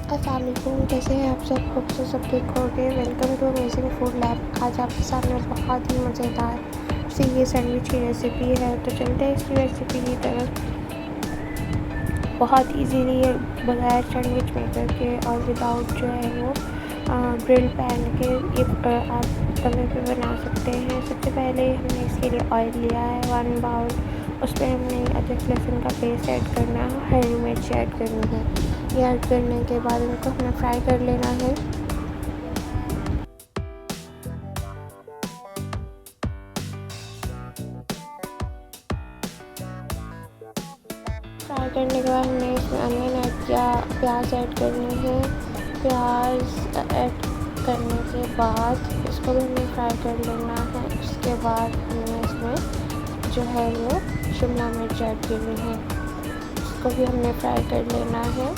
अस्सलाम वालेकुम, कैसे हैं आप सब? होप से सब ठीक होंगे। Welcome to Amazing Food Lab. आज आपके सामने बहुत ही मज़ेदार सी ये सैंडविच की रेसिपी है, तो चलते हैं इसकी रेसिपी की तरफ। बहुत इजीली बगैर सैंडविच मेकर के और विदाउट जो है वो ग्रिल पैन के ये आप तवे पे बना सकते हैं। सबसे पहले हमने इसके लिए ऑयल लिया है 1 बाउल। उस पर हमने अदरक लहसुन का पेस्ट ऐड करना है, हरी मिर्च ऐड करनी है। ये ऐड करने के बाद इनको हमें फ्राई कर लेना है। फ्राई करने के बाद हमने इसमें अनियन ऐड किया, प्याज ऐड करनी है। प्याज ऐड करने के बाद इसको भी हमें फ्राई कर लेना है। उसके बाद हमने इसमें जो है वो शिमला मिर्च ऐड करनी है, इसको भी हमने फ्राई कर लेना है।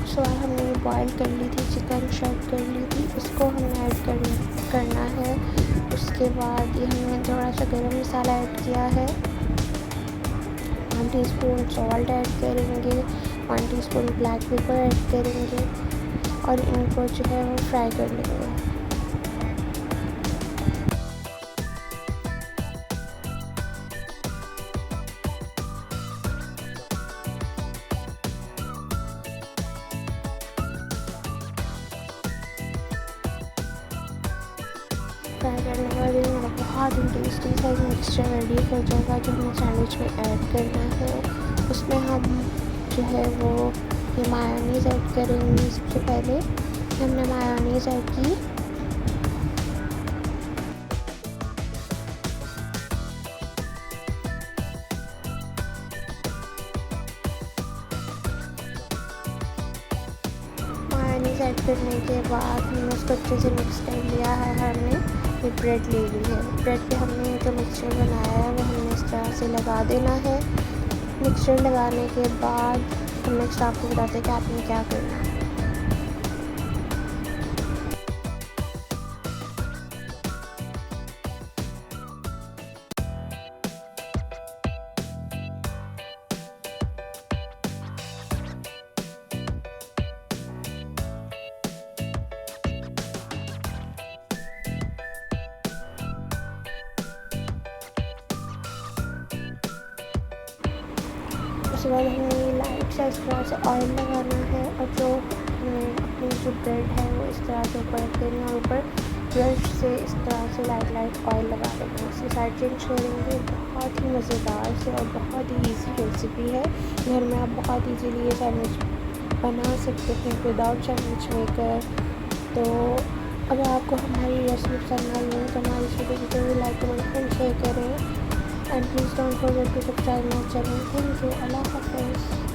उसके बाद हमने बॉईल कर ली थी चिकन, शॉट कर ली थी, इसको हमें ऐड करना है। उसके बाद ये हमने थोड़ा सा गरम मसाला ऐड किया है, 1 टीस्पून सॉल्ट ऐड करेंगे, 1 टीस्पून ब्लैक पेपर ऐड करेंगे और इनको जो है वो फ्राई कर लेंगे। फ्राई करने के बाद हमारा बहुत ही टेस्टी सा एक मिक्सचर रेडी हो जाएगा, जो हमें सैंडविच में ऐड करना है। उसमें हम जो है वो ये मायोनीज़ ऐड करेंगे। सबसे पहले हमने मायोनीज़ ऐड की, मायोनीज़ ऐड करने के बाद हमने उसको अच्छे से मिक्स कर लिया है। हमने ये ब्रेड ले ली है, ब्रेड पे हमने जो मिक्सचर बनाया है वो हमने इस तरह से लगा देना है। मिक्सचर लगाने के बाद हम नेक्स्ट आपको बताते हैं कि आपने क्या करना है। उसके बाद हमें लाइट सा इस तरह से ऑयल लगाना है और जो हमें अपनी जो ब्रेड है वो इस तरह से ऊपर रख देनी है और ऊपर ब्रश से इस तरह से लाइट ऑयल लगा देंगे। इसकी साइड चेंज करेंगे। बहुत ही मज़ेदार से और बहुत ही ईजी रेसिपी है। घर में आप बहुत ईजीली ये सैंडविच बना सकते हैं विदाउट सैंडविच मेकर। तो अगर आपको हमारी रेसिपी पसंद आई है तो हमारी इस वीडियो को लाइक कमेंट एंड शेयर करें। And please don't forget to subscribe my channel. Thank you. Allah Hafiz.